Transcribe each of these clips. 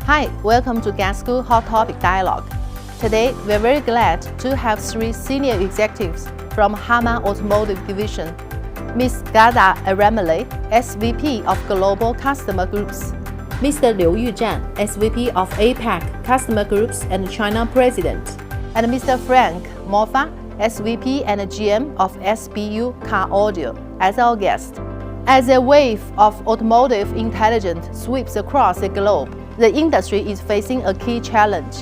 Hi, welcome to Gas School Hot Topic Dialogue. Today, we're very glad to have three senior executives from HARMAN Automotive Division. Ms. Gada Aramale, SVP of Global Customer Groups. Mr. Liu Yuzhan, SVP of APAC Customer Groups and China President. And Mr. Frank Morfa, SVP and GM of SBU Car Audio, as our guest. As a wave of automotive intelligence sweeps across the globe, the industry is facing a key challenge: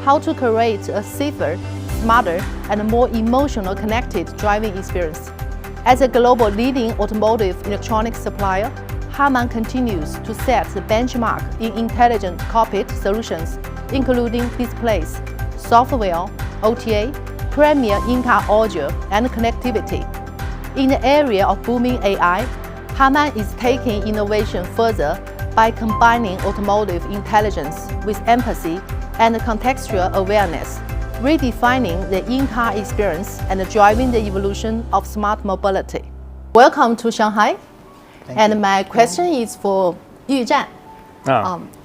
how to create a safer, smarter, and more emotional connected driving experience. As a global leading automotive electronics supplier, HARMAN continues to set the benchmark in intelligent cockpit solutions, including displays, software, OTA, premier in-car audio, and connectivity. In the area of booming AI, HARMAN is taking innovation further by combining automotive intelligence with empathy and contextual awareness, redefining the in-car experience and driving the evolution of smart mobility. Welcome to Shanghai. And my question is for Yuzhan.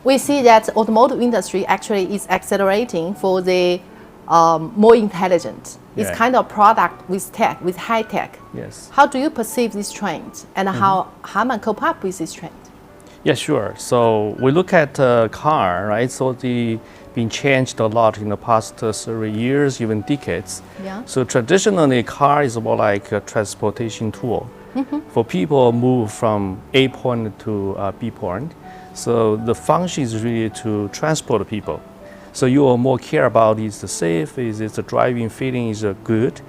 We see that automotive industry actually is accelerating for the more intelligent. It's kind of product with tech, with high tech. Yes. How do you perceive this trend, and how HARMAN cope up with this trend? Yeah, sure. So we look at car, right? So the been changed a lot in the past 3 years, even decades. Yeah. So traditionally, car is more like a transportation tool for people move from A point to B point. So the function is really to transport people. So you will more care about is the safe, is it the driving feeling is good.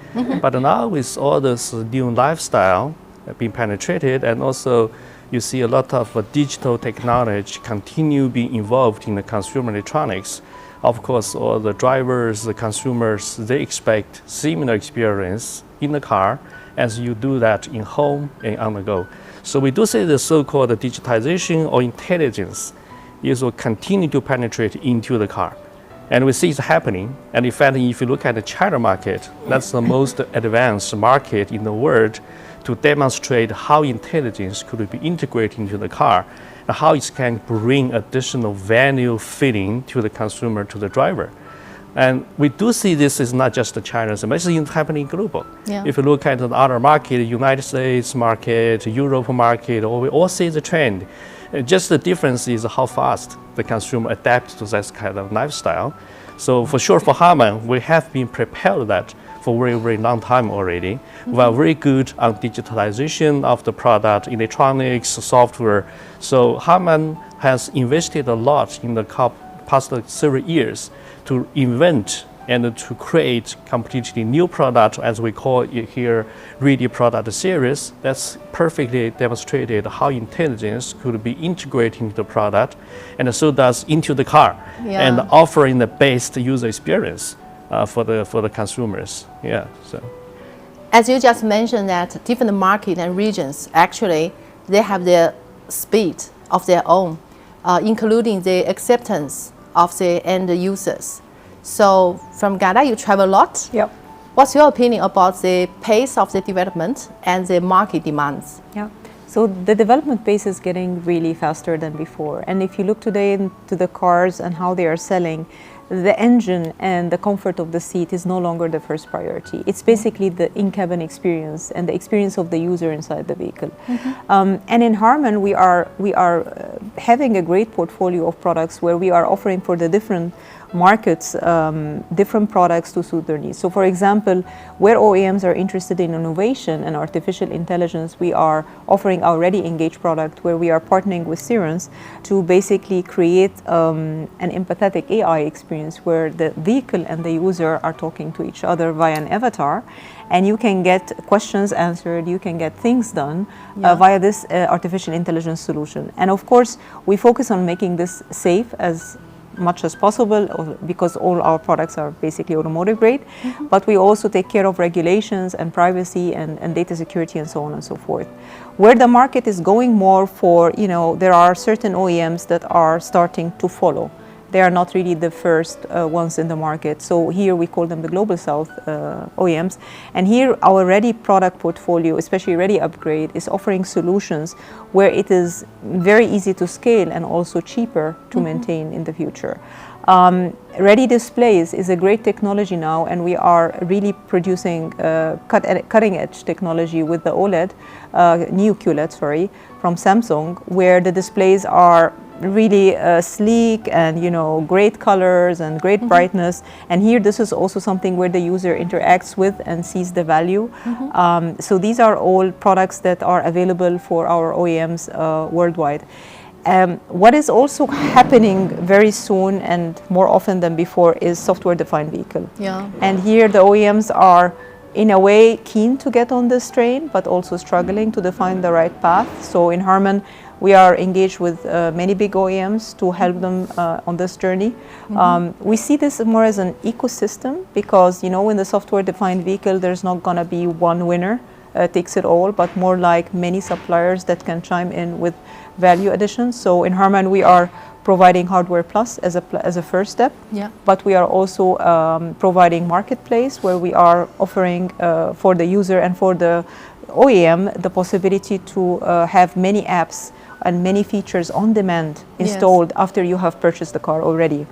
But now with all this new lifestyle being penetrated, and also you see a lot of digital technology continue being involved in the consumer electronics. Of course, all the drivers, the consumers, they expect similar experience in the car as you do that in home and on the go. So we do see the so-called digitization or intelligence is will continue to penetrate into the car. And we see it's happening. And in fact, if you look at the China market, that's the most advanced market in the world to demonstrate how intelligence could be integrated into the car and how it can bring additional value feeling to the consumer, to the driver. And we do see this is not just the China, it's happening global. Yeah. If you look at the other market, United States market, Europe market, we all see the trend. Just the difference is how fast the consumer adapts to that kind of lifestyle. So for sure, for HARMAN, we have been prepared that for very, very long time already. We are very good on digitalization of the product, electronics, software. So HARMAN has invested a lot in the past several years to invent and to create completely new product, as we call it here, Ready Product Series. That's perfectly demonstrated how intelligence could be integrated into the product, and so does into the car, and offering the best user experience for the consumers. Yeah. So, as you just mentioned, that different market and regions actually they have their speed of their own, including the acceptance of the end users. So from Gada, you travel a lot. Yep. What's your opinion about the pace of the development and the market demands? Yeah. So the development pace is getting really faster than before. And if you look today into the cars and how they are selling, the engine and the comfort of the seat is no longer the first priority. It's basically the in-cabin experience and the experience of the user inside the vehicle. And in HARMAN, we are having a great portfolio of products where we are offering for the different markets different products to suit their needs. So for example, where OEMs are interested in innovation and artificial intelligence, we are offering our Ready Engage product where we are partnering with Sirens to basically create an empathetic AI experience where the vehicle and the user are talking to each other via an avatar, and you can get questions answered, you can get things done via this artificial intelligence solution. And of course, we focus on making this safe as much as possible because all our products are basically automotive grade, but we also take care of regulations and privacy and data security and so on and so forth. Where the market is going more for, there are certain OEMs that are starting to follow They are not really the first ones in the market. So here we call them the Global South OEMs. And here our Ready product portfolio, especially Ready Upgrade, is offering solutions where it is very easy to scale and also cheaper to maintain in the future. Ready Displays is a great technology now, and we are really producing cutting edge technology with the OLED, new QLED, from Samsung, where the displays are really sleek and great colors and great brightness. And here this is also something where the user interacts with and sees the value. So these are all products that are available for our OEMs worldwide. What is also happening very soon and more often than before is software-defined vehicle. Yeah. And here the OEMs are in a way keen to get on this train, but also struggling to define the right path. So in HARMAN, we are engaged with many big OEMs to help them on this journey. We see this more as an ecosystem because, in the software-defined vehicle, there's not going to be one winner takes it all, but more like many suppliers that can chime in with value additions. So in HARMAN, we are providing hardware plus as a first step, but we are also providing marketplace where we are offering for the user and for the OEM the possibility to have many apps and many features on demand installed after you have purchased the car already.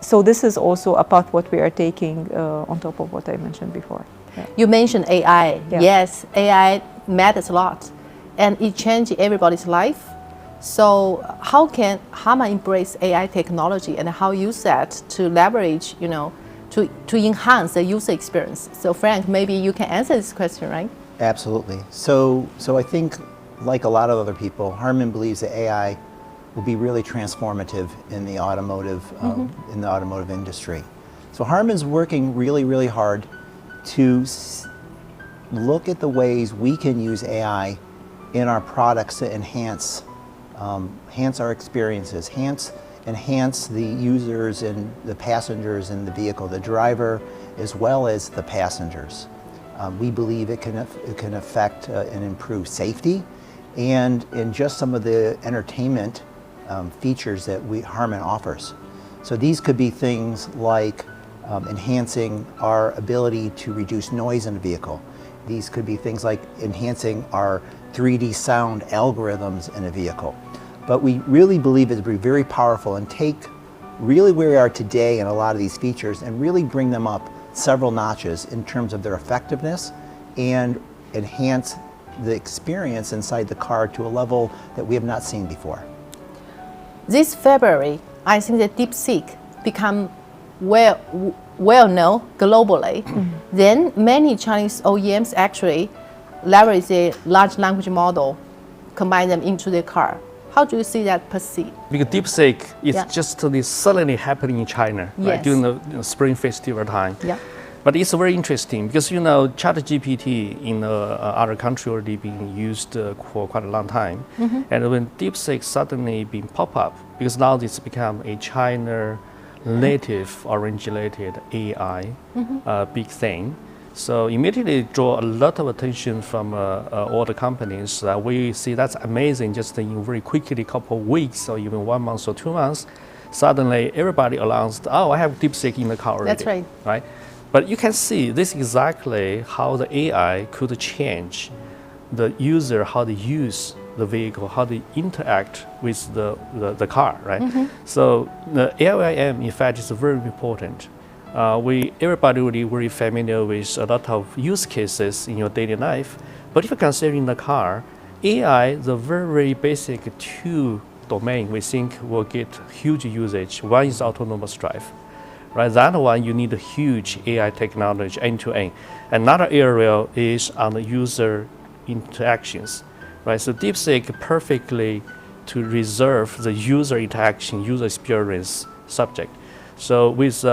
So this is also a path what we are taking on top of what I mentioned before. You mentioned AI. Yes, AI matters a lot, and it changes everybody's life. So how can HARMAN embrace AI technology and how use that to leverage, to enhance the user experience? So Frank, maybe you can answer this question, right? Absolutely. So I think, like a lot of other people, HARMAN believes that AI will be really transformative in the automotive industry. So HARMAN's working really, really hard to look at the ways we can use AI in our products to enhance our experiences, enhance the users and the passengers in the vehicle, the driver as well as the passengers. We believe it can affect and improve safety and in just some of the entertainment features that HARMAN offers. So these could be things like enhancing our ability to reduce noise in the vehicle. These could be things like enhancing our 3D sound algorithms in a vehicle. But we really believe it to be very powerful and take really where we are today in a lot of these features and really bring them up several notches in terms of their effectiveness and enhance the experience inside the car to a level that we have not seen before. This February, I think that DeepSeek become well known globally. Then many Chinese OEMs actually leverage a large language model, combine them into their car. How do you see that perceived? Because DeepSeek is just suddenly happening in China, right, during the Spring Festival time. But it's very interesting because ChatGPT in other countries already been used for quite a long time, and when DeepSeek suddenly been pop up, because now it's become a China native originated AI big thing. So immediately draw a lot of attention from all the companies. We see that's amazing. Just in very quickly, couple of weeks or even 1 month or 2 months, suddenly everybody announced, "Oh, I have DeepSeek in the car already." That's right. Right. But you can see this is exactly how the AI could change the user, how they use the vehicle, how they interact with the car, right? So the LLM, in fact, is very important. Everybody really very familiar with a lot of use cases in your daily life. But if you consider in the car, AI, the very basic two domain we think will get huge usage. One is autonomous drive, right? That one you need a huge AI technology end to end. Another area is on the user interactions, right? So DeepSeek perfectly to reserve the user interaction, user experience subject. So with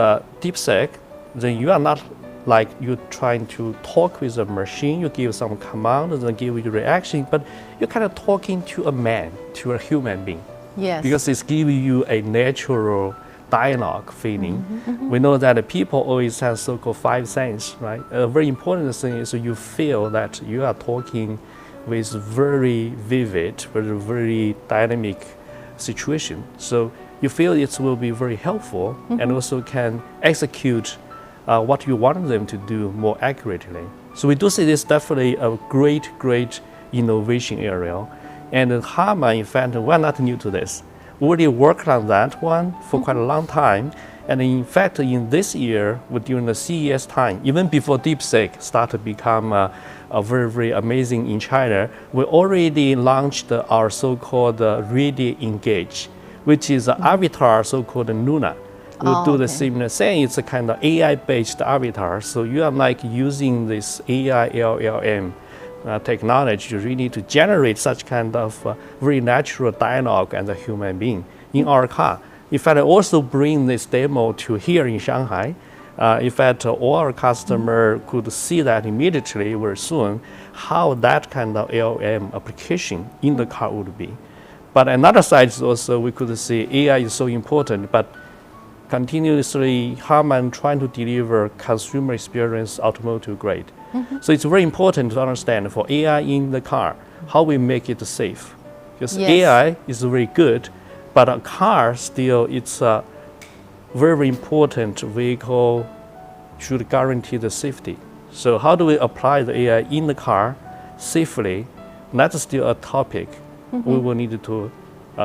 DeepSeek, then you are not like you're trying to talk with a machine, you give some command and then give you reaction, but you're kind of talking to a man, to a human being. Yes. Because it's giving you a natural dialogue feeling. We know that people always have so-called five senses, right? A very important thing is you feel that you are talking with very vivid, very dynamic situation. So you feel it will be very helpful and also can execute what you want them to do more accurately. So we do see this definitely a great innovation area. And HARMAN, in fact, we're not new to this. We already worked on that one for quite a long time. And in fact, in this year, during the CES time, even before DeepSeek started to become very amazing in China, we already launched our so-called Ready Engage, which is an avatar so-called Luna. We'll do the similar thing. It's a kind of AI-based avatar. So you are like using this AI LLM technology really to generate such kind of very natural dialogue as a human being in our car. In fact, I also bring this demo to here in Shanghai. In fact, all our customers could see that immediately very soon how that kind of LLM application in the car would be. But another side is also we could see AI is so important, but continuously HARMAN trying to deliver consumer experience automotive grade. So it's very important to understand for AI in the car, how we make it safe. Because AI is very good, but a car still, it's a very important vehicle, should guarantee the safety. So how do we apply the AI in the car safely? That's still a topic we will need to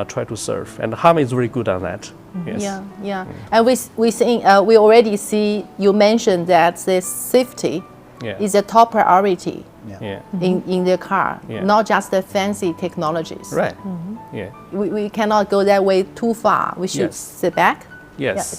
try to serve. And HARMAN is very good on that. Yes. Yeah. And we already see you mentioned that this safety is a top priority in the car, not just the fancy technologies. Right. Yeah. We cannot go that way too far. We should sit back,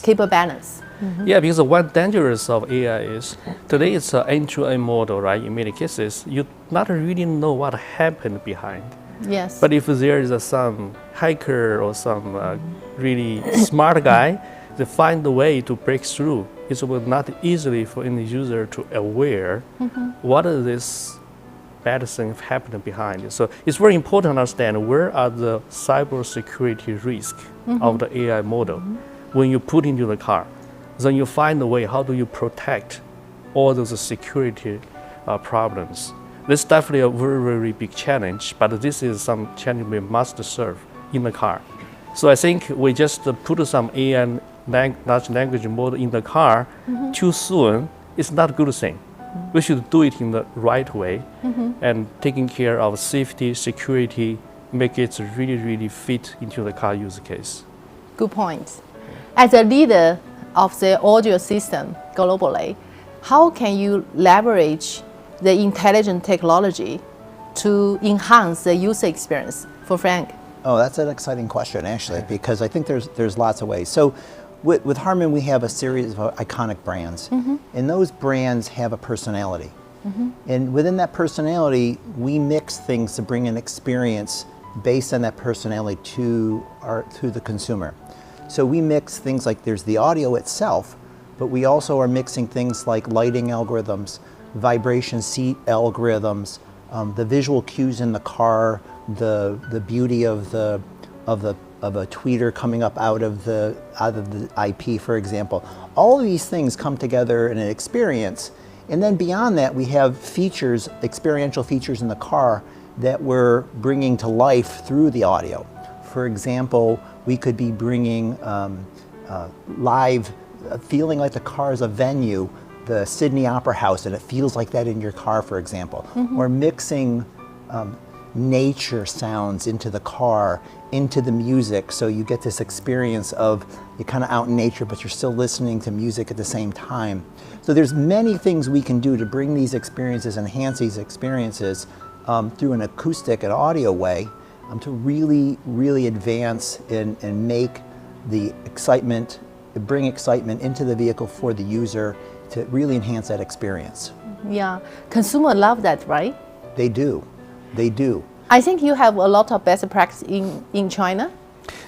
keep a balance. Yeah, because one dangerous of AI is today it's an end-to-end model, right? In many cases, you not really know what happened behind. Yes. But if there is some hacker or some really smart guy, they find a way to break through. It will not easily for any user to aware what is this bad thing happening behind it. So it's very important to understand where are the cybersecurity risks of the AI model when you put into the car. Then you find a way how do you protect all those security problems. This is definitely a very big challenge, but this is some challenge we must serve in the car. So I think we just put some AI large language model in the car too soon. It's not a good thing. We should do it in the right way and taking care of safety, security, make it really fit into the car use case. Good point. As a leader of the audio system globally, how can you leverage the intelligent technology to enhance the user experience for Frank? Oh, that's an exciting question, actually, because I think there's lots of ways. So with HARMAN, we have a series of iconic brands, and those brands have a personality. And within that personality, we mix things to bring an experience based on that personality to the consumer. So we mix things like there's the audio itself, but we also are mixing things like lighting algorithms, vibration seat algorithms, the visual cues in the car, the beauty of a tweeter coming up out of the IP, for example. All of these things come together in an experience, and then beyond that, we have features, experiential features in the car that we're bringing to life through the audio. For example, we could be bringing live, feeling like the car is a venue, the Sydney Opera House, and it feels like that in your car, for example. Or mixing nature sounds into the car, into the music, so you get this experience of you're kind of out in nature, but you're still listening to music at the same time. So there's many things we can do to bring these experiences, enhance these experiences through an acoustic and audio way to really advance and make the excitement, bring excitement into the vehicle for the user to really enhance that experience. Yeah, consumers love that, right? They do. They do. I think you have a lot of best practice in China.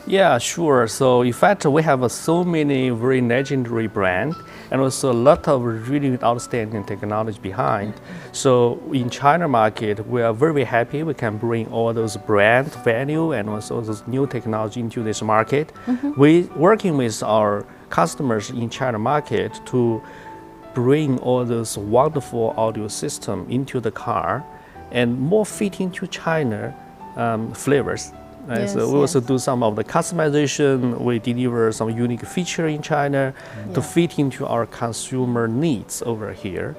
Yeah, sure. So in fact, we have so many very legendary brands and also a lot of really outstanding technology behind. So in China market, we are very happy we can bring all those brand value and also those new technology into this market. We working with our customers in China market to bring all those wonderful audio system into the car and more fit into China flavors. Right? Yes, So we also yes. do some of the customization. We deliver some unique feature in China to fit into our consumer needs over here.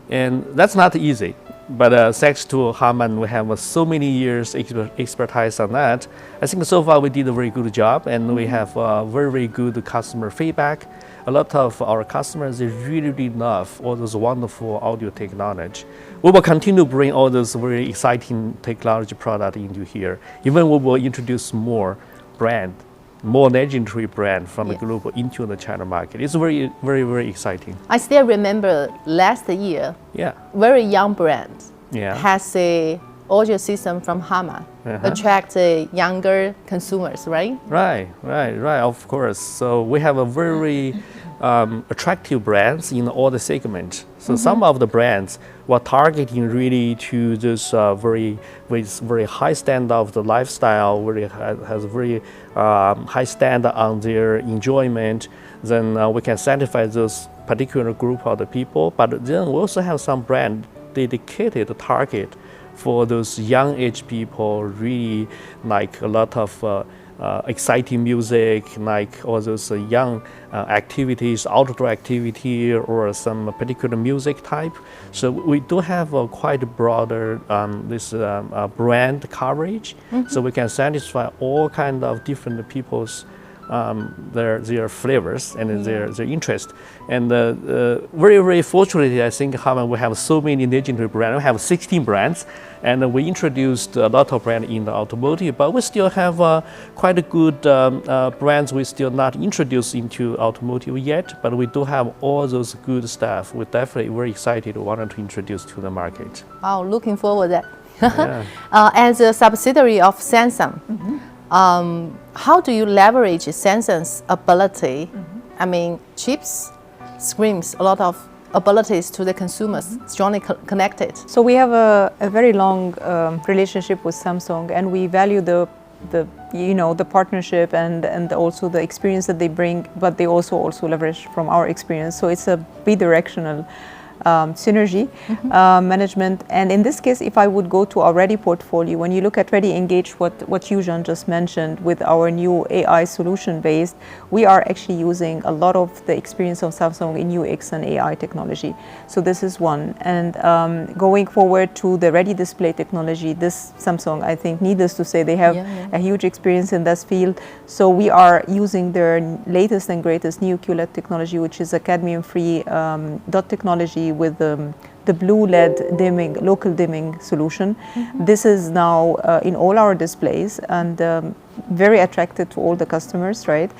And that's not easy. But thanks to HARMAN, we have so many years expertise on that. I think so far we did a very good job, and we have very, very good customer feedback. A lot of our customers, they really love all those wonderful audio technology. We will continue to bring all those very exciting technology products into here. Even we will introduce more legendary brand from the global into the China market. It's very, very, very exciting. I still remember last year, Yeah. very young brand Yeah. has a audio system from HARMAN, attract younger consumers, right? Right, of course. So we have a very attractive brands in all the segments. So some of the brands were targeting really to this very high standard of the lifestyle, really has very high standard on their enjoyment. Then we can satisfy those particular group of the people. But then we also have some brand dedicated target for those young age people, really like a lot of exciting music, like all those young activities, outdoor activity, or some particular music type. So we do have a quite broader brand coverage, so we can satisfy all kind of different people's their flavors and their interest. And very, very fortunately, I think HARMAN will have so many legendary brands. We have 16 brands, and we introduced a lot of brands in the automotive, but we still have quite a good brands we still not introduced into automotive yet, but we do have all those good stuff. We're definitely very excited, wanted to introduce to the market. Oh, looking forward to that. Yeah. As a subsidiary of Samsung, how do you leverage Samsung's ability? I mean, chips screams a lot of abilities to the consumers, strongly connected. So we have a very long relationship with Samsung, and we value the partnership and also the experience that they bring, but they also leverage from our experience. So it's a bidirectional synergy management. And in this case, if I would go to our Ready portfolio, when you look at Ready Engage, what Yujan just mentioned with our new AI solution based, we are actually using a lot of the experience of Samsung in UX and AI technology. So this is one. And going forward to the Ready Display technology, this Samsung, I think, needless to say, they have a huge experience in this field. So we are using their latest and greatest new QLED technology, which is a cadmium-free dot technology with the blue LED dimming, local dimming solution. This is now in all our displays and very attractive to all the customers, right?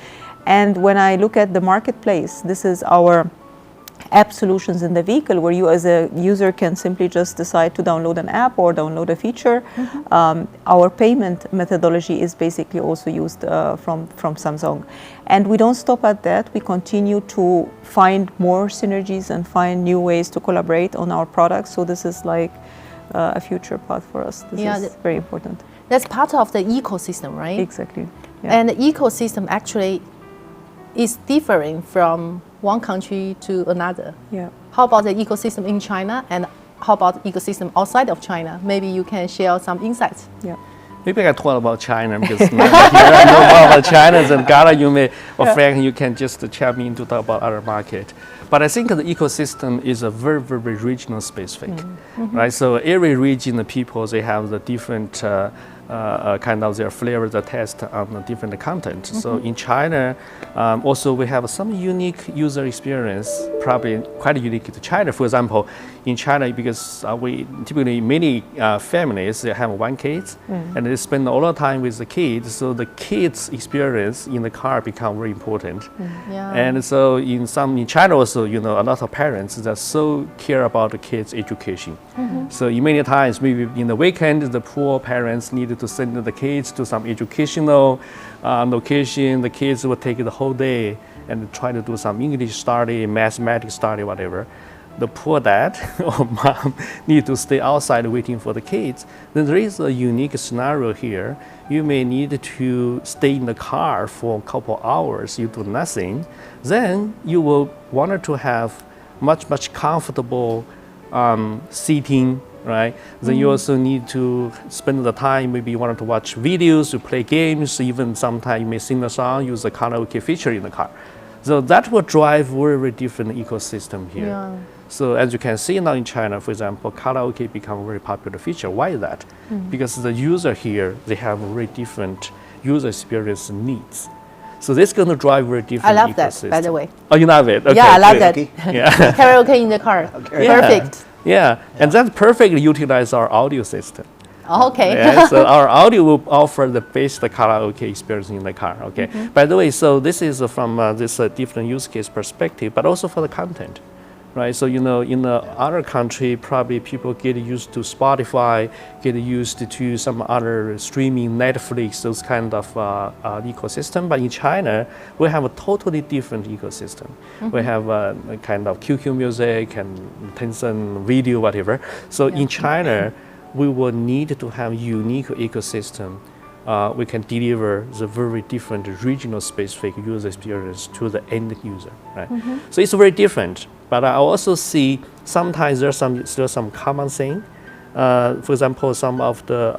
And when I look at the marketplace, this is our app solutions in the vehicle, where you as a user can simply just decide to download an app or download a feature. Our payment methodology is basically also used from Samsung. And we don't stop at that. We continue to find more synergies and find new ways to collaborate on our products. So this is like a future path for us. This is very important. That's part of the ecosystem, right? Exactly. Yeah. And the ecosystem actually is differing from one country to another. Yeah. How about the ecosystem in China, and how about the ecosystem outside of China? Maybe you can share some insights. Yeah. Maybe I talk about China because now that here I know more about China, and Gala, you may, or Frank, you can just chime in to talk about other market. But I think the ecosystem is a very, very regional specific, right? So every region, the people, they have the different kind of their flavor, the taste on the different content. So in China, also we have some unique user experience, probably quite unique to China. For example, in China, because we typically many families, they have one kid, and they spend all the time with the kids. So the kids' experience in the car become very important. And so in China also, you know, a lot of parents that so care about the kids' education. So in many times, maybe in the weekend, the poor parents needed to send the kids to some educational location. The kids will take the whole day and try to do some English study, mathematics study, whatever. The poor dad or mom need to stay outside waiting for the kids. Then there is a unique scenario here. You may need to stay in the car for a couple hours, you do nothing. Then you will want to have much comfortable seating right? Then you also need to spend the time, maybe you want to watch videos, you play games, even sometimes you may sing a song, use a karaoke feature in the car. So that will drive very different ecosystem here. Yeah. So as you can see now in China, for example, karaoke become a very popular feature. Why is that? Because the user here, they have very different user experience needs. So this is going to drive very different I love that, ecosystem. by the way. Oh, you love it? Okay, Yeah, I love good. that. Yeah. Karaoke in the car. Yeah. Perfect. Yeah, and that perfectly utilize our audio system. Okay. Yeah, so our audio will offer the best karaoke experience in the car. Okay. By the way, so this is from this different use case perspective, but also for the content, right? So in the other country, probably people get used to Spotify, get used to some other streaming, Netflix, those kind of ecosystem. But in China, we have a totally different ecosystem. We have a kind of QQ music and Tencent video, whatever. So in China, we will need to have unique ecosystem. We can deliver the very different regional specific user experience to the end user, right? So it's very different. But I also see sometimes there's still some common thing. For example, some of the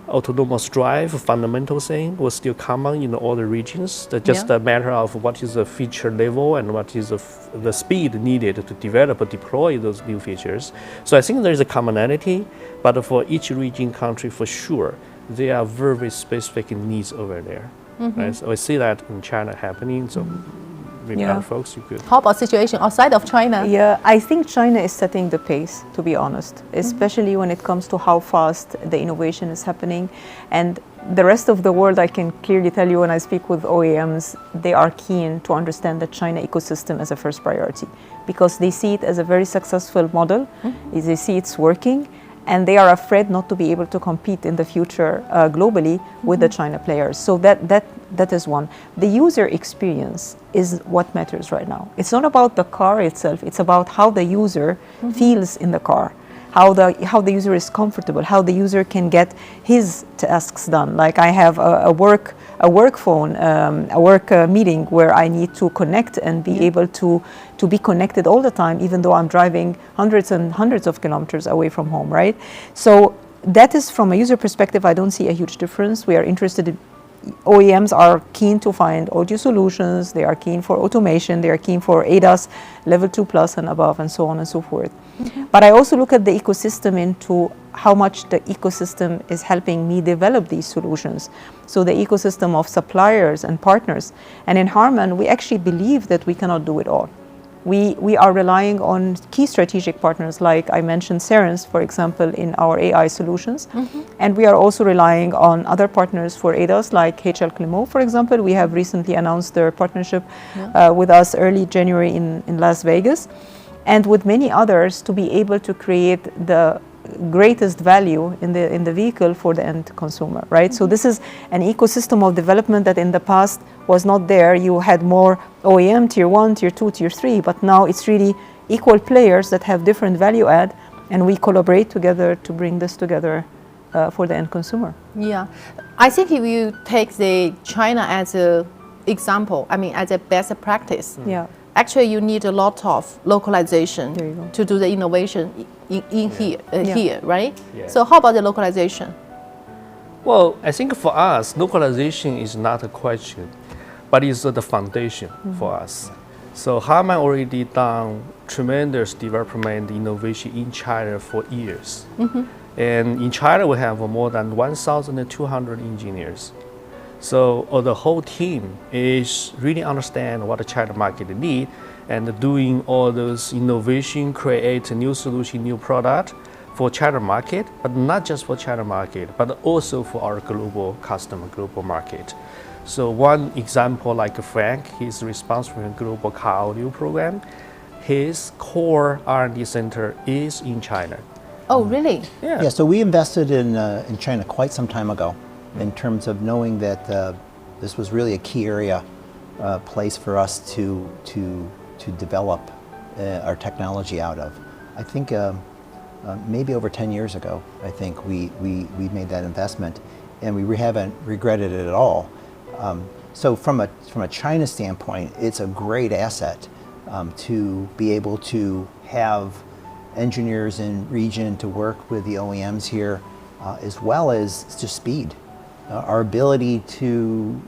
autonomous drive fundamental thing was still common in all the regions. That's just a matter of what is the feature level and what is the speed needed to develop or deploy those new features. So I think there is a commonality, but for each region country, for sure, there are very specific needs over there. Right? So I see that in China happening. So maybe other folks, you could. How about situation outside of China? Yeah, I think China is setting the pace, to be honest, especially when it comes to how fast the innovation is happening. And the rest of the world, I can clearly tell you when I speak with OEMs, they are keen to understand the China ecosystem as a first priority because they see it as a very successful model. They see it's working. And they are afraid not to be able to compete in the future globally with the China players. So that is one. The user experience is what matters right now. It's not about the car itself. It's about how the user feels in the car, how the user is comfortable, how the user can get his tasks done. Like I have a work phone, a work meeting where I need to connect and be able to be connected all the time, even though I'm driving hundreds and hundreds of kilometers away from home, right? So that is from a user perspective, I don't see a huge difference. We are interested in OEMs are keen to find audio solutions, they are keen for automation, they are keen for ADAS level 2+ and above and so on and so forth. But I also look at the ecosystem into how much the ecosystem is helping me develop these solutions. So the ecosystem of suppliers and partners. And in HARMAN, we actually believe that we cannot do it all. We are relying on key strategic partners like I mentioned Cerence, for example, in our AI solutions. And we are also relying on other partners for ADAS like HL Climo, for example. We have recently announced their partnership with us early January in Las Vegas. And with many others to be able to create the greatest value in the vehicle for the end consumer, right? So this is an ecosystem of development that in the past was not there. You had more OEM, tier 1, tier 2, tier 3, but now it's really equal players that have different value add, and we collaborate together to bring this together for the end consumer. Yeah, I think if you take the China as a example, I mean as a best practice, Yeah. actually you need a lot of localization There you go. to do the innovation here, right? Yeah. So how about the localization? Well, I think for us, localization is not a question, but it's the foundation for us. So HARMAN already done tremendous development innovation in China for years. And in China, we have more than 1,200 engineers. So the whole team is really understand what the China market need and doing all those innovation, create a new solution, new product for China market, but not just for China market, but also for our global customer, global market. So one example like Frank, he's responsible for the global car audio program. His core R&D center is in China. Oh, really? Yeah, so we invested in China quite some time ago in terms of knowing that this was really a key area, place for us to develop our technology out of. I think maybe over 10 years ago, I think we made that investment, and we haven't regretted it at all. So from a China standpoint, it's a great asset to be able to have engineers in region to work with the OEMs here, as well as just speed. Our ability to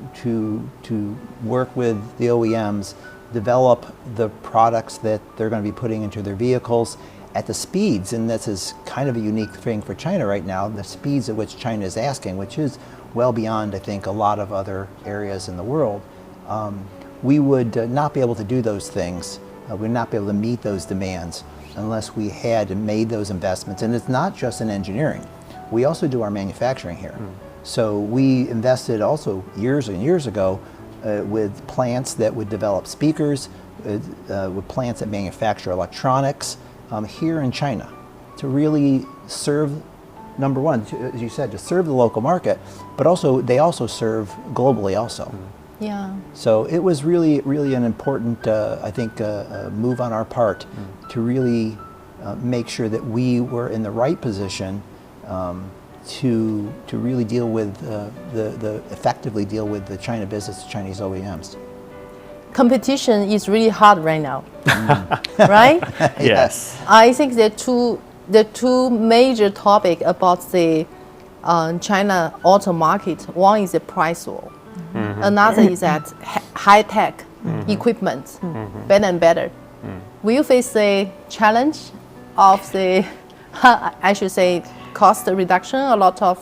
work with the OEMs, develop the products that they're going to be putting into their vehicles at the speeds, and this is kind of a unique thing for China right now, the speeds at which China is asking, which is well beyond, I think, a lot of other areas in the world. We would not be able to do those things, we would not be able to meet those demands unless we had made those investments. And it's not just in engineering. We also do our manufacturing here. So we invested also years and years ago with plants that would develop speakers, with plants that manufacture electronics here in China to really serve, number one, as you said, to serve the local market, but also they also serve globally also. Yeah. So it was really, really an important, I think, move on our part to really make sure that we were in the right position to really deal with effectively deal with the China business, Chinese OEMs. Competition is really hard right now, right? Yes. I think the two major topics about the China auto market. One is the price war. Another is that high tech equipment, better and better. Will you face the challenge of the, I should say, cost reduction, a lot of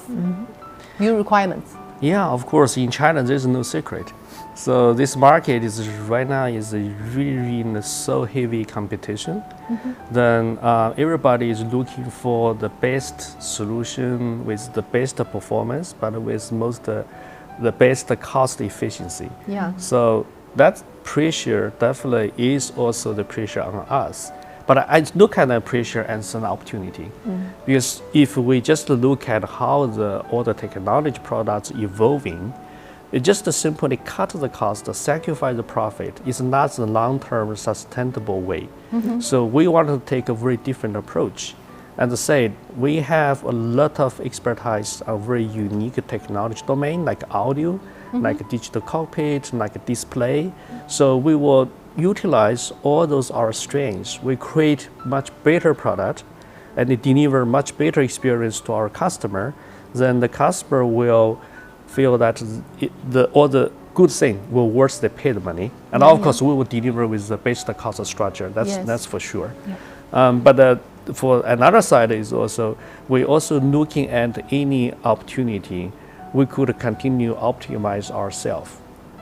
new requirements? Yeah, of course. In China, there's no secret. So this market is right now is really in so heavy competition. Then everybody is looking for the best solution with the best performance, but with the best cost efficiency. Yeah. So that pressure definitely is also the pressure on us. But I look at that pressure as an opportunity, because if we just look at how all the technology products evolving, it just simply cut the cost, sacrifice the profit. It's not the long-term sustainable way. So we want to take a very different approach. As I said, we have a lot of expertise, a very unique technology domain like audio, like digital cockpit, like display. So we will utilize all those our strengths. We create much better product and deliver much better experience to our customer. Then the customer will feel that all the good thing will worth the paid money. And of course, we will deliver with the best cost structure. That's for sure. But for another side is also, we also looking at any opportunity we could continue optimize ourselves.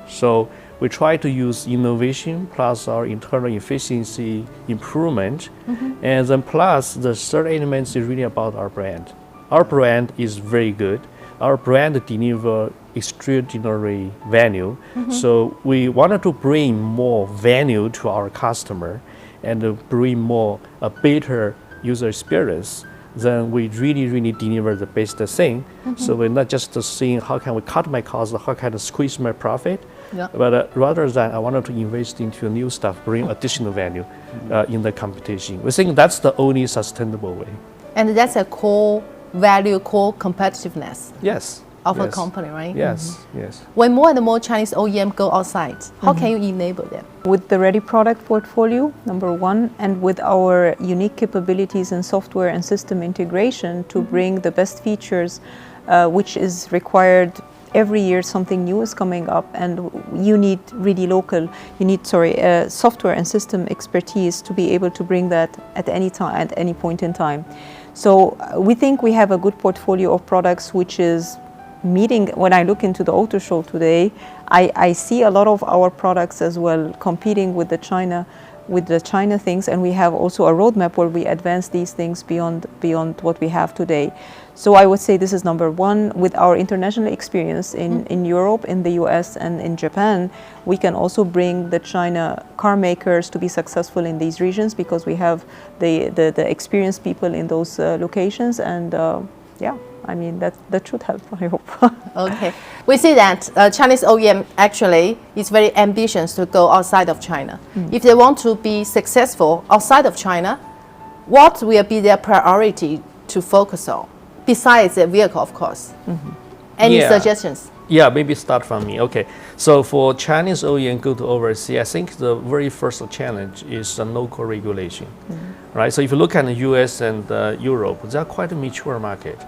So we try to use innovation plus our internal efficiency improvement, and then plus the third element is really about our brand. Our brand is very good. Our brand delivers extraordinary value. So we wanted to bring more value to our customer and bring more a better user experience. Then we really deliver the best thing. So we're not just seeing how can we cut my costs, how can I squeeze my profit, but rather than I wanted to invest into new stuff, bring additional value in the competition. We think that's the only sustainable way. And that's a core value, core competitiveness of a company, right? Yes. When more and more Chinese OEM go outside, how can you enable them? With the ready product portfolio, number one, and with our unique capabilities in software and system integration to bring the best features, which is required every year. Something new is coming up, and you need really software and system expertise to be able to bring that at any time, at any point in time. So we think we have a good portfolio of products which is meeting. When I look into the auto show today, I see a lot of our products as well competing with the China things, and we have also a roadmap where we advance these things beyond what we have today. So I would say this is number one. With our international experience in Europe, in the US, and in Japan, we can also bring the China car makers to be successful in these regions because we have the experienced people in those locations, and I mean, that should help, I hope. Okay. We see that Chinese OEM actually is very ambitious to go outside of China. If they want to be successful outside of China, what will be their priority to focus on? Besides the vehicle, of course. Any suggestions? Yeah, maybe start from me. Okay, so for Chinese OEM go to overseas, I think the very first challenge is the local regulation, right? So if you look at the US and Europe, they are quite a mature market.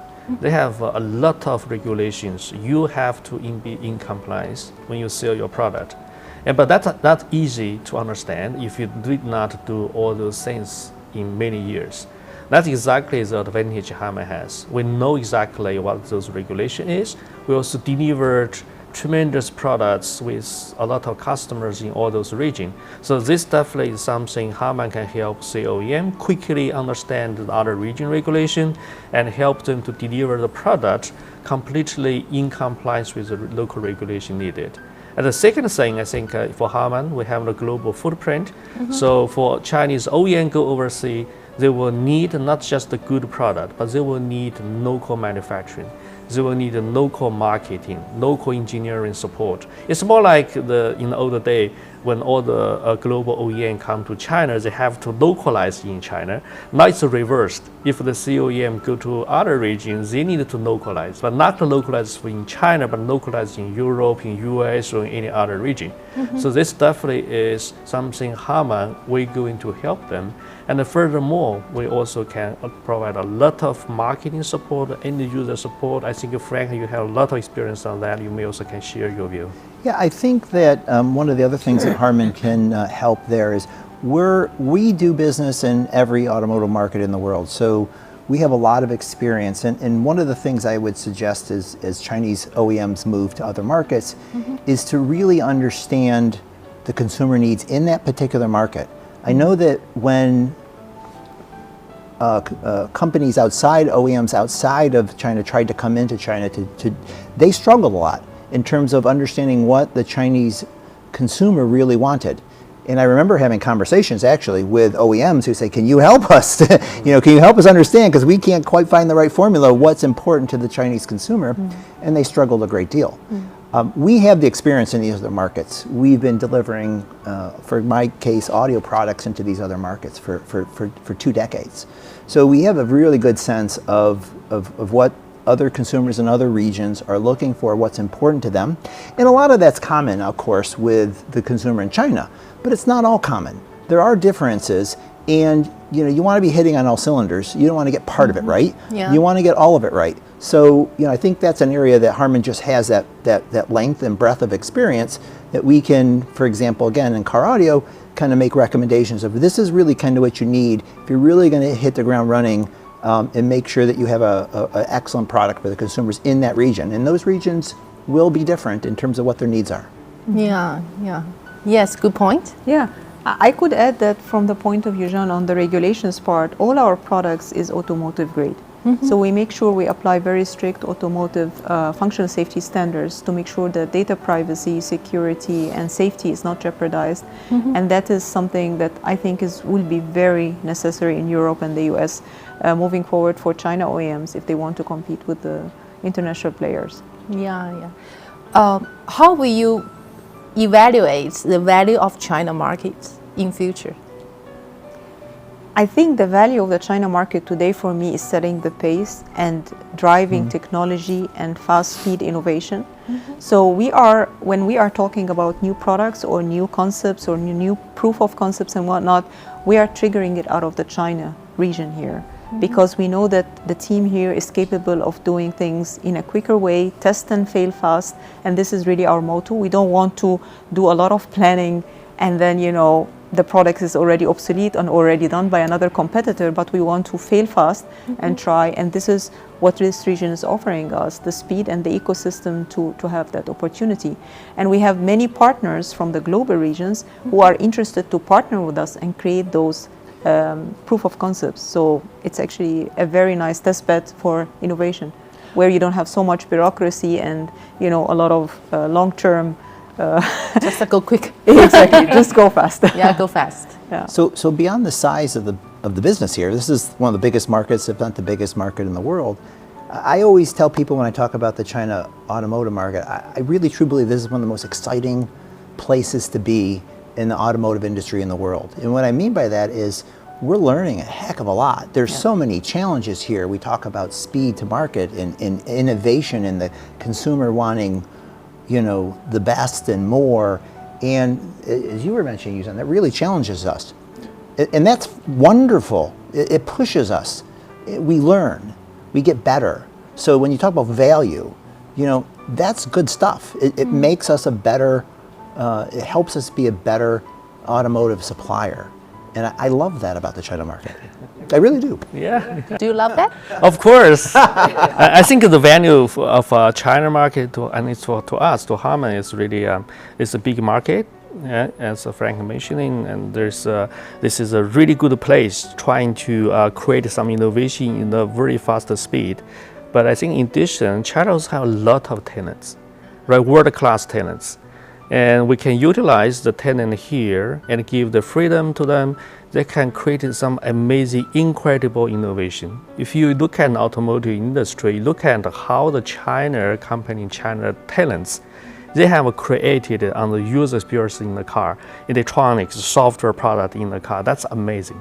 They have a lot of regulations. You have to be in compliance when you sell your product. But that's not easy to understand if you did not do all those things in many years. That's exactly the advantage HARMAN has. We know exactly what those regulations is. We also delivered tremendous products with a lot of customers in all those regions. So this definitely is something HARMAN can help the OEM quickly understand the other region regulation and help them to deliver the product completely in compliance with the local regulation needed. And the second thing, I think for HARMAN, we have a global footprint. So for Chinese OEM go overseas, they will need not just a good product, but they will need local manufacturing. They will need local marketing, local engineering support. It's more like in the older day when all the global OEM come to China, they have to localize in China. Now it's reversed. If the COEM go to other regions, they need to localize, but not localize in China, but localize in Europe, in US, or in any other region. So this definitely is something HARMAN, we're going to help them. And furthermore, we also can provide a lot of marketing support, end user support. I think, Frank, you have a lot of experience on that. You may also can share your view. Yeah, I think that one of the other things that HARMAN can help there is we do business in every automotive market in the world. So we have a lot of experience. And one of the things I would suggest is, as Chinese OEMs move to other markets, is to really understand the consumer needs in that particular market. I know that when companies outside, OEMs outside of China tried to come into China, they struggled a lot in terms of understanding what the Chinese consumer really wanted. And I remember having conversations actually with OEMs who say, can you help us? Can you help us understand? Because we can't quite find the right formula of what's important to the Chinese consumer. And they struggled a great deal. We have the experience in these other markets. We've been delivering, for my case, audio products into these other markets for 2 decades. So we have a really good sense of what other consumers in other regions are looking for, what's important to them. And a lot of that's common, of course, with the consumer in China, but it's not all common. There are differences, and you want to be hitting on all cylinders. You don't want to get part of it right. Yeah. You want to get all of it right. So I think that's an area that HARMAN just has that length and breadth of experience that we can, for example, again, in car audio, kind of make recommendations of this is really kind of what you need if you're really going to hit the ground running and make sure that you have an excellent product for the consumers in that region. And those regions will be different in terms of what their needs are. Yeah. Yes, good point. Yeah, I could add that from the point of view, Jean, on the regulations part, all our products is automotive grade. So we make sure we apply very strict automotive functional safety standards to make sure that data privacy, security, and safety is not jeopardized. And that is something that I think will be very necessary in Europe and the US moving forward for China OEMs if they want to compete with the international players. Yeah. How will you evaluate the value of China markets in future? I think the value of the China market today for me is setting the pace and driving technology and fast speed innovation. So when we are talking about new products or new concepts or new proof of concepts and whatnot, we are triggering it out of the China region here. Because we know that the team here is capable of doing things in a quicker way, test and fail fast, and this is really our motto. We don't want to do a lot of planning and then, the product is already obsolete and already done by another competitor, but we want to fail fast and try, and this is what this region is offering us, the speed and the ecosystem to have that opportunity. And we have many partners from the global regions who are interested to partner with us and create those proof of concepts. So it's actually a very nice test bed for innovation, where you don't have so much bureaucracy and a lot of long-term. Just go quick. Exactly. Just go fast. Yeah, go fast. Yeah. So beyond the size of the business here, this is one of the biggest markets, if not the biggest market in the world. I always tell people when I talk about the China automotive market, I really truly believe this is one of the most exciting places to be in the automotive industry in the world. And what I mean by that is we're learning a heck of a lot. There's so many challenges here. We talk about speed to market and innovation and the consumer wanting the best and more. And as you were mentioning, Yuzhan, that really challenges us. And that's wonderful. It pushes us. We learn. We get better. So when you talk about value, that's good stuff. It makes us a better, it helps us be a better automotive supplier. And I love that about the China market. I really do. Yeah. Do you love that? Of course. I think the value of China market and it's to us, to Harman, is really it's a big market. Yeah, as Frank mentioning, and this is a really good place trying to create some innovation in a very fast speed. But I think in addition, China also have a lot of talents, right? World-class talents. And we can utilize the talent here and give the freedom to them. They can create some amazing, incredible innovation. If you look at the automotive industry, look at how the China company, China talents, they have created on the user experience in the car, electronics, software product in the car. That's amazing.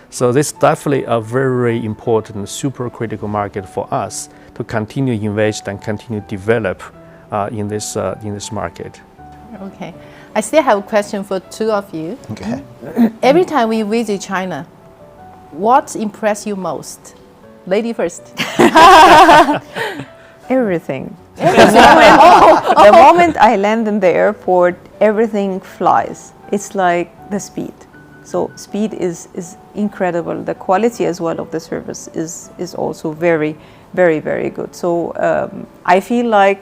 So this is definitely a very important, super critical market for us to continue invest and continue develop in this market. Okay. I still have a question for two of you. Okay. Every time we visit China, what impressed you most? Lady first. Everything. The moment I land in the airport, everything flies. It's like the speed. So speed is incredible. The quality as well of the service is also very, very, very good. So I feel like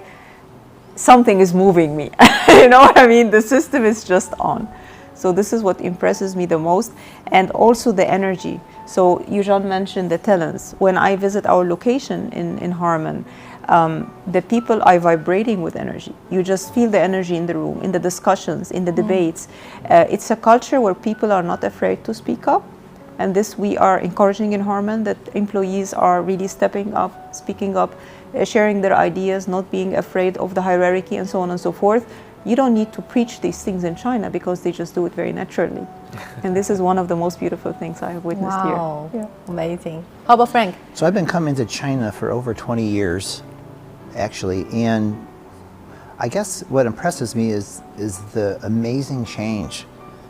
something is moving me. You know what I mean? The system is just on. So this is what impresses me the most, and also the energy. So Yuzhan mentioned the talents. When I visit our location in Harman, the people are vibrating with energy. You just feel the energy in the room, in the discussions, in the debates. It's a culture where people are not afraid to speak up. And this we are encouraging in Harman, that employees are really stepping up, speaking up, sharing their ideas, not being afraid of the hierarchy and so on and so forth. You don't need to preach these things in China because they just do it very naturally. And this is one of the most beautiful things I have witnessed here. Yeah. Amazing. How about Frank? So I've been coming to China for over 20 years, actually, and I guess what impresses me is the amazing change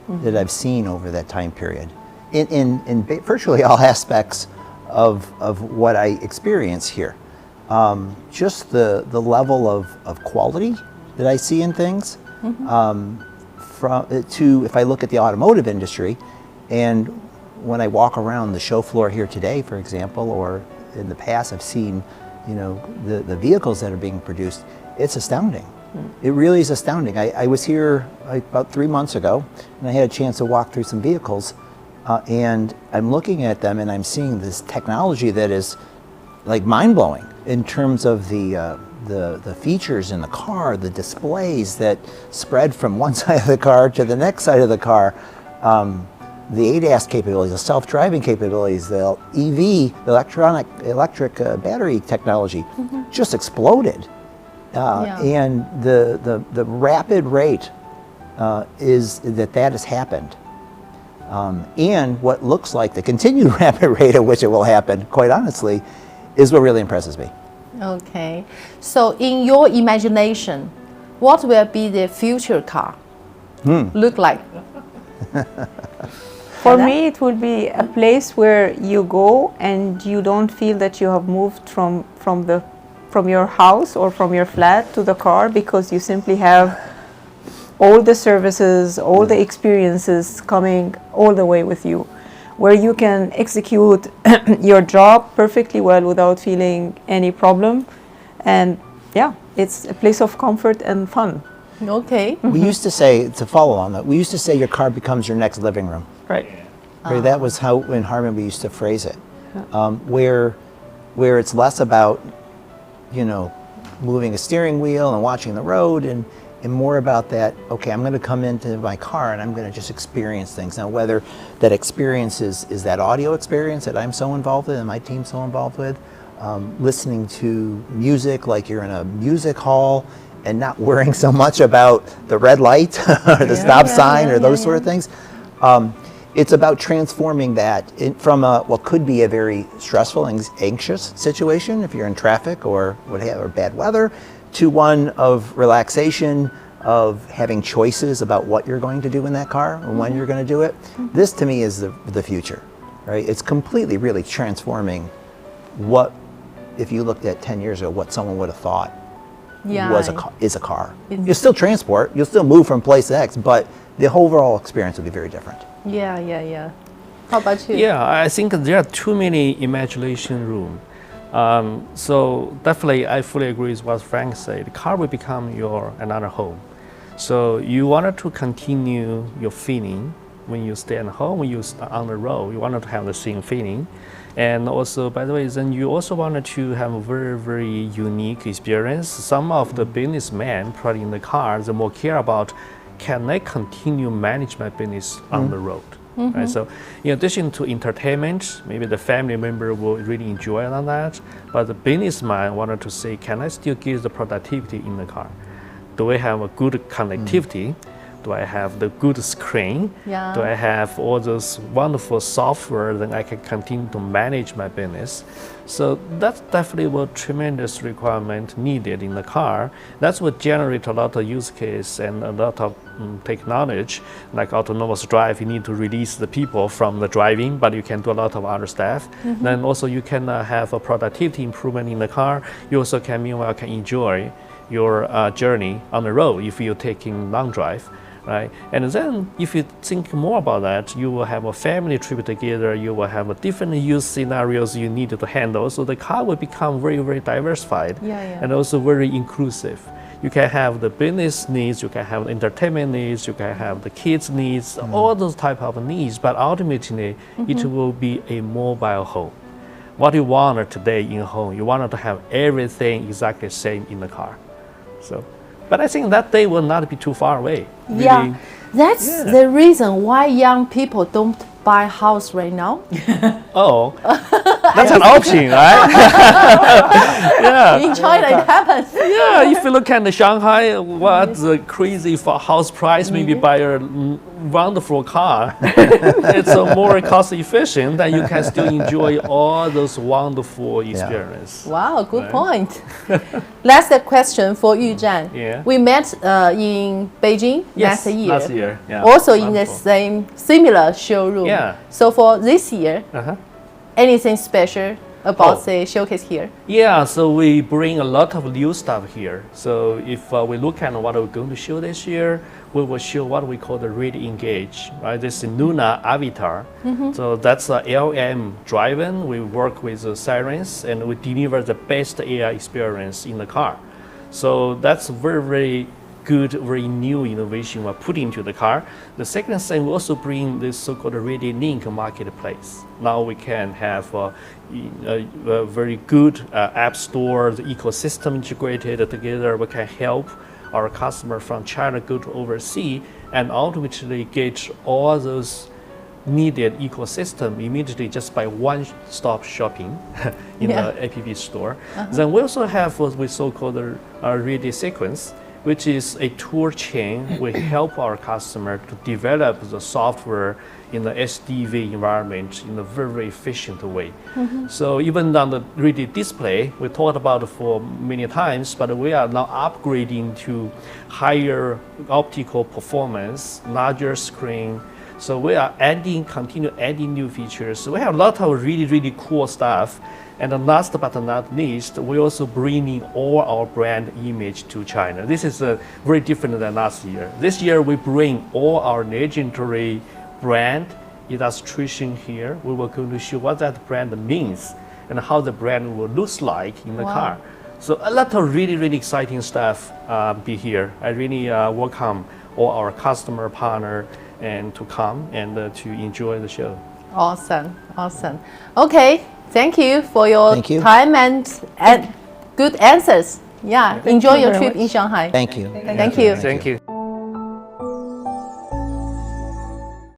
that I've seen over that time period in virtually all aspects of what I experience here. Just the level of quality that I see in things, if I look at the automotive industry, and when I walk around the show floor here today, for example, or in the past I've seen, the vehicles that are being produced, it's astounding. It really is astounding. I was here about 3 months ago, and I had a chance to walk through some vehicles, and I'm looking at them and I'm seeing this technology that is like mind-blowing in terms of the features in the car, the displays that spread from one side of the car to the next side of the car, the ADAS capabilities, the self-driving capabilities, the EV, the electric battery technology just exploded. And the rapid rate is that has happened. And what looks like the continued rapid rate at which it will happen, quite honestly, is what really impresses me. Okay. So in your imagination, what will be the future car look like? For me, it will be a place where you go and you don't feel that you have moved from your house or from your flat to the car, because you simply have all the services, all the experiences coming all the way with you, where you can execute your job perfectly well without feeling any problem. And yeah, it's a place of comfort and fun. Okay. We used to say, to follow on that, we used to say your car becomes your next living room. Right. Right, that was how in Harman we used to phrase it, where it's less about, moving a steering wheel and watching the road, and more about that, okay, I'm going to come into my car and I'm going to just experience things. Now, whether that experience is that audio experience that I'm so involved with and my team's so involved with, listening to music like you're in a music hall and not worrying so much about the red light or the stop sign or those sort of things. It's about transforming that from what could be a very stressful and anxious situation if you're in traffic or bad weather, to one of relaxation, of having choices about what you're going to do in that car and when you're going to do it. This to me is the future, right? It's completely really transforming what, if you looked at 10 years ago, what someone would have thought is a car. You'll still transport, you'll still move from place to X, but the overall experience will be very different. Yeah. How about you? Yeah, I think there are too many imagination room. So definitely, I fully agree with what Frank said. The car will become your another home. So you wanted to continue your feeling when you stay at home, when you on the road. You wanted to have the same feeling. And also, by the way, then you also wanted to have a very, very unique experience. Some of the businessmen probably in the car, they more care about, can I continue manage my business on the road? Right? So in addition to entertainment, maybe the family member will really enjoy on that, but the businessman wanted to say, can I still give the productivity in the car? Do I have a good connectivity? Do I have the good screen? Yeah. Do I have all those wonderful software that I can continue to manage my business? So that's definitely a tremendous requirement needed in the car. That's what generates a lot of use case and a lot of technology, like autonomous drive. You need to release the people from the driving, but you can do a lot of other stuff. Then also you can have a productivity improvement in the car. You also can, meanwhile, can enjoy your journey on the road if you're taking long drive. Right? And then if you think more about that, you will have a family trip together, you will have a different use scenarios you need to handle. So the car will become very, very diversified and also very inclusive. You can have the business needs, you can have the entertainment needs, you can have the kids needs, all those type of needs, but ultimately it will be a mobile home. What you want today in home, you want to have everything exactly the same in the car. So. But I think that day will not be too far away. Yeah, that's the reason why young people don't buy a house right now. Oh, that's an option, right? Yeah. In China, it happens. Yeah, if you look at the Shanghai, what's the crazy for house price, maybe buy a wonderful car. It's more cost efficient, and you can still enjoy all those wonderful experiences. Wow, good point. Last question for Yu Zhan. Yeah. We met in Beijing last year. Last year. Yeah. Also in the same similar showroom. Yeah. So for this year, anything special about the showcase here? Yeah, so we bring a lot of new stuff here. So if we look at what we're going to show this year, we will show what we call the Ready Engage, right? This is Luna Avatar. So that's a LM driven. We work with the sirens and we deliver the best AI experience in the car. So that's very, very good, very new innovation we're putting into the car. The second thing, we also bring this so-called Ready Link marketplace. Now we can have a very good app store, the ecosystem integrated together. We can help our customer from China go to overseas and ultimately get all those needed ecosystem immediately just by one-stop shopping in the app store. Then we also have what we so-called a Ready Sequence, which is a tool chain. We help our customer to develop the software in the SDV environment in a very, very efficient way. So even on the Ready display, we talked about it for many times, but we are now upgrading to higher optical performance, larger screen. So we are continue adding new features. So we have a lot of really, really cool stuff. And then last but not least, we also bringing all our brand image to China. This is very different than last year. This year we bring all our legendary brand illustration here. We will going to show what that brand means and how the brand will look like in the car. So a lot of really, really exciting stuff be here. I really welcome all our customer partner and to come and to enjoy the show. Awesome, awesome. Okay, thank you for your time and good answers. Yeah, enjoy your trip in Shanghai. Thank you. Thank you. Thank you.